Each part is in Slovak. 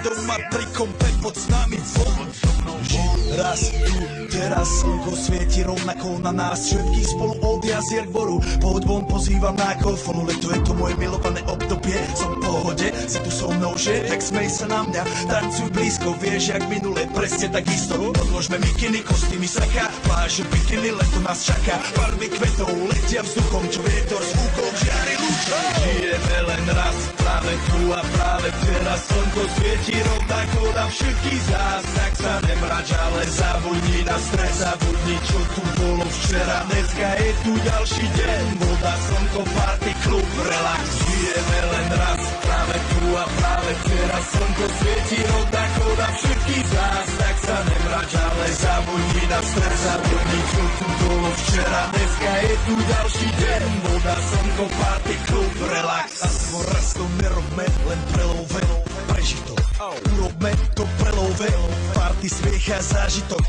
Doma pri kompe pod nami von. Raz tu, teraz slnko svieti rovnako na nás všetkých spolu od jazier k boru. Pohoď von, pozývam na golfonu, leto je to moje milované obdobie. Som v pohode, si tu so mnou, že? Tak smej sa na mňa, tancuj blízko, vieš jak minule, presne tak isto. Odložme mikiny, kostýmy saka, pláže bikiny, leto nás čaká. Farby kvetov letia vzduchom, čo vietor s úkom žiari lúčom. Žijeme len raz, práve tu a práve teraz slnko svieti rovnako na všetkých z nás. Tak sa nemrač, ale zabudni na stres, zabudni čo tu bolo včera. Dneska je tu ďalší deň, voda, slnko, party, klub, relax. Žijeme len raz, práve tu a práve teraz slnko svieti rovnako na všetkých z nás. Tak sa nemrač, ale zabudni na stres, zabudni čo tu bolo včera. Dneska je tu ďalší deň, voda, slnko, party, klub, relax. Aspoň raz to nerobme, len prelove, prežitok. Urobme to prelove, party, smiech a zážitok.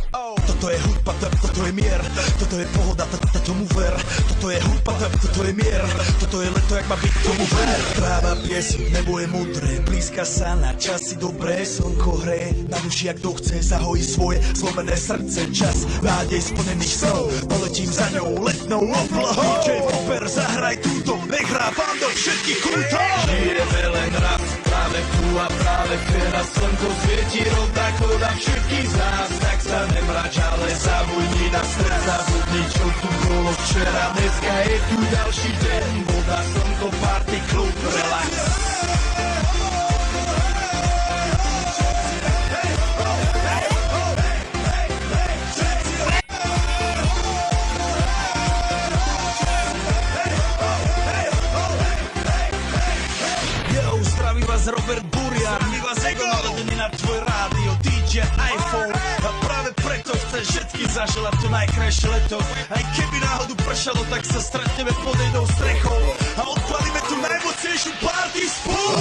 Toto je hudba, toto je mier, toto je pohoda, tomu ver. Toto je hudba, toto je mier, toto je leto, jak má byť, tomu ver. Tráva, pieseň, nebo je mudré, blízka sa na časy dobré. Slnko hreje na duši, ak kto chce, zahojí svoje zlomené srdce. Čas nádej splnených snov, poletím za ňou letnou oblohou. DJ Popper, zahraj túto, nech hrá vám do všetkých kútov. Žijeme len raz, práve tu a práve teraz slnko svieti rovnako na všetkých z nás. Tak sa nemrač, ale zabudni na stres, zabudni čo tu bolo včera. Dneska je tu ďalší deň, voda, slnko, party, klub, relax. Robert Burian, my vás ego naladený na tvoj rádio, DJ iPhone. A práve preto chcem všetkým zaželať to najkrajšie leto. Aj keby náhodu pršalo, tak sa stretneme pod jednou strechou a odpalíme tú najmocnejšiu party spolu.